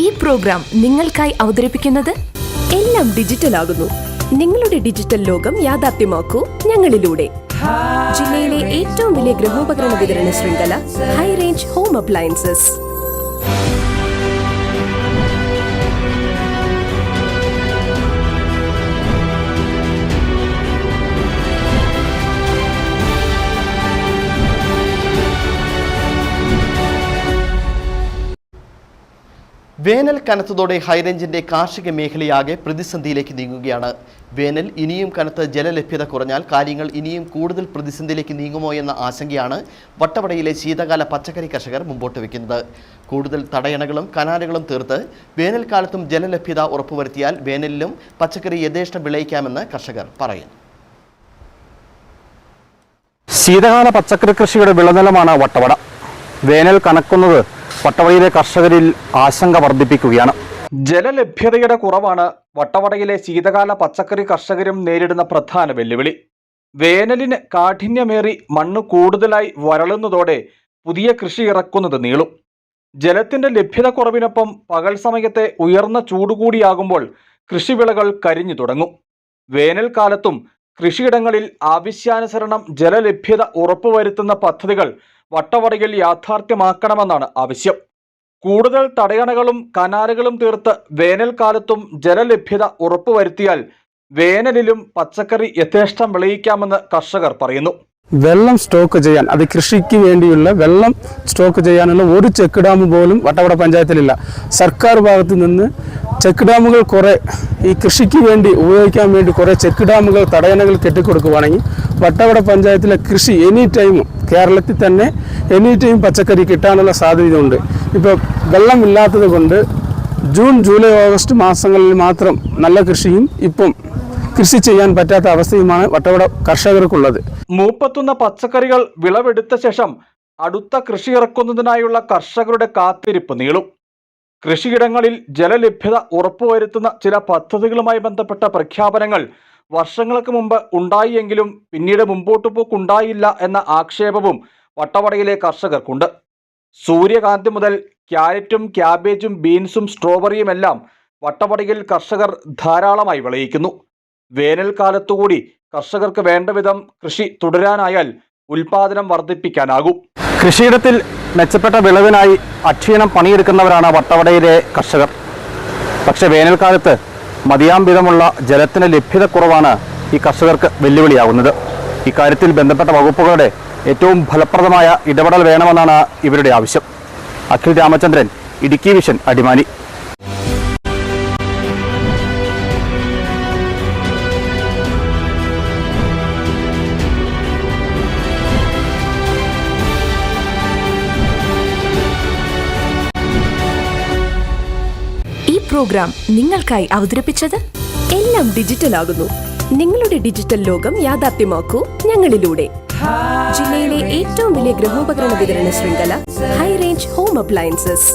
ഈ പ്രോഗ്രാം നിങ്ങൾക്കായി അവതരിപ്പിക്കുന്നത് എല്ലാം ഡിജിറ്റൽ ആകുന്നു. നിങ്ങളുടെ ഡിജിറ്റൽ ലോകം യാഥാർത്ഥ്യമാക്കൂ ഞങ്ങളിലൂടെ. ജില്ലയിലെ ഏറ്റവും വലിയ ഗൃഹോപകരണ വിതരണ ശൃംഖല ഹൈ റേഞ്ച് ഹോം അപ്ലയൻസസ്. വേനൽ കനത്തതോടെ ഹൈറേഞ്ചിന്റെ കാർഷിക മേഖലയാകെ പ്രതിസന്ധിയിലേക്ക് നീങ്ങുകയാണ്. വേനൽ ഇനിയും കനത്ത് ജലലഭ്യത കുറഞ്ഞാൽ കാര്യങ്ങൾ ഇനിയും കൂടുതൽ പ്രതിസന്ധിയിലേക്ക് നീങ്ങുമോ എന്ന ആശങ്കയാണ് വട്ടവടയിലെ ശീതകാല പച്ചക്കറി കർഷകർ മുമ്പോട്ട് വയ്ക്കുന്നത്. കൂടുതൽ തടയണകളും കനാലുകളും തീർത്ത് വേനൽക്കാലത്തും ജലലഭ്യത ഉറപ്പുവരുത്തിയാൽ വേനലിലും പച്ചക്കറി യഥേഷ്ടം വിളയിക്കാമെന്ന് കർഷകർ പറയുന്നു. ശീതകാല പച്ചക്കറി കൃഷിയുടെ വിളനിലമാണ് വട്ടവട. വേനൽ കനക്കുന്നത് വട്ടവടയിലെ കർഷകരിൽ ആശങ്ക വർദ്ധിപ്പിക്കുകയാണ്. ജലലഭ്യതയുടെ കുറവാണ് വട്ടവടയിലെ ശീതകാല പച്ചക്കറി കർഷകരും നേരിടുന്ന പ്രധാന വെല്ലുവിളി. വേനലിന് കാഠിന്യമേറി മണ്ണ് കൂടുതലായി വരളുന്നതോടെ പുതിയ കൃഷി ഇറക്കുന്നത് നീളും. ജലത്തിന്റെ ലഭ്യത കുറവിനൊപ്പം പകൽ സമയത്തെ ഉയർന്ന ചൂടുകൂടിയാകുമ്പോൾ കൃഷിവിളകൾ കരിഞ്ഞു തുടങ്ങും. വേനൽക്കാലത്തും കൃഷിയിടങ്ങളിൽ ആവശ്യാനുസരണം ജലലഭ്യത ഉറപ്പുവരുത്തുന്ന പദ്ധതികൾ വട്ടവടയിൽ യാഥാർത്ഥ്യമാക്കണമെന്നാണ് ആവശ്യം. കൂടുതൽ തടയണകളും കനാലുകളും തീർത്ത് വേനൽക്കാലത്തും ജലലഭ്യത ഉറപ്പുവരുത്തിയാൽ വേനലിലും പച്ചക്കറി യഥേഷ്ടം വിളയിക്കാമെന്ന് കർഷകർ പറയുന്നു. വെള്ളം സ്റ്റോക്ക് ചെയ്യാൻ, അത് കൃഷിക്ക് വേണ്ടിയുള്ള വെള്ളം സ്റ്റോക്ക് ചെയ്യാനുള്ള ഒരു ചെക്ക് ഡാം പോലും വട്ടവട പഞ്ചായത്തിലില്ല. സർക്കാർ ഭാഗത്ത് നിന്ന് ചെക്ക് ഡാമുകൾ കുറേ ഈ കൃഷിക്ക് വേണ്ടി ഉപയോഗിക്കാൻ വേണ്ടി കുറേ ചെക്ക് ഡാമുകൾ തടയണകൾ കെട്ടിക്കൊടുക്കുകയാണെങ്കിൽ വട്ടവട പഞ്ചായത്തിലെ കൃഷി എനി ടൈം കേരളത്തിൽ തന്നെ എനി ടൈം പച്ചക്കറി കിട്ടാനുള്ള സാധ്യതയുണ്ട്. ഇപ്പോൾ വെള്ളമില്ലാത്തത് കൊണ്ട് ജൂൺ ജൂലൈ ഓഗസ്റ്റ് മാസങ്ങളിൽ മാത്രം നല്ല കൃഷിയും ഇപ്പം കൃഷി ചെയ്യാൻ പറ്റാത്ത അവസ്ഥയുമാണ് വട്ടവട കർഷകർക്കുള്ളത്. മൂപ്പത്തുന്ന പച്ചക്കറികൾ വിളവെടുത്ത ശേഷം അടുത്ത കൃഷി ഇറക്കുന്നതിനായുള്ള കർഷകരുടെ കാത്തിരിപ്പ് നീളും. കൃഷിയിടങ്ങളിൽ ജലലഭ്യത ഉറപ്പുവരുത്തുന്ന ചില പദ്ധതികളുമായി ബന്ധപ്പെട്ട പ്രഖ്യാപനങ്ങൾ വർഷങ്ങൾക്ക് മുമ്പ് ഉണ്ടായിയെങ്കിലും പിന്നീട് മുമ്പോട്ട് പോക്കുണ്ടായില്ല എന്ന ആക്ഷേപവും വട്ടവടയിലെ കർഷകർക്കുണ്ട്. സൂര്യകാന്തി മുതൽ ക്യാരറ്റും ക്യാബേജും ബീൻസും സ്ട്രോബെറിയും എല്ലാം വട്ടവടയിൽ കർഷകർ ധാരാളമായി വിളയിക്കുന്നു. വേനൽക്കാലത്തുകൂടി കർഷകർക്ക് വേണ്ട വിധം കൃഷി തുടരാനായാൽ ഉൽപാദനം വർദ്ധിപ്പിക്കാനാകും. കൃഷിയിടത്തിൽ മെച്ചപ്പെട്ട വിളവിനായി അക്ഷീണം പണിയെടുക്കുന്നവരാണ് വട്ടവടയിലെ കർഷകർ. പക്ഷേ വേനൽക്കാലത്ത് മതിയാം വിധമുള്ള ജലത്തിന് ലഭ്യതക്കുറവാണ് ഈ കർഷകർക്ക് വെല്ലുവിളിയാകുന്നത്. ഇക്കാര്യത്തിൽ ബന്ധപ്പെട്ട വകുപ്പുകളുടെ ഏറ്റവും ഫലപ്രദമായ ഇടപെടൽ വേണമെന്നാണ് ഇവരുടെ ആവശ്യം. അഖിൽ രാമചന്ദ്രൻ, ഇടുക്കി വിഷൻ, അടിമാലി. ഈ പ്രോഗ്രാം നിങ്ങൾക്കായി അവതരിപ്പിച്ചത് എല്ലാം ഡിജിറ്റൽ ആകുന്നു. നിങ്ങളുടെ ഡിജിറ്റൽ ലോകം യാഥാർത്ഥ്യമാക്കൂ ഞങ്ങളിലൂടെ. ജില്ലയിലെ ഏറ്റവും വലിയ ഗൃഹോപകരണ വിതരണ ശൃംഖല ഹൈ റേഞ്ച് ഹോം അപ്ലയൻസസ്.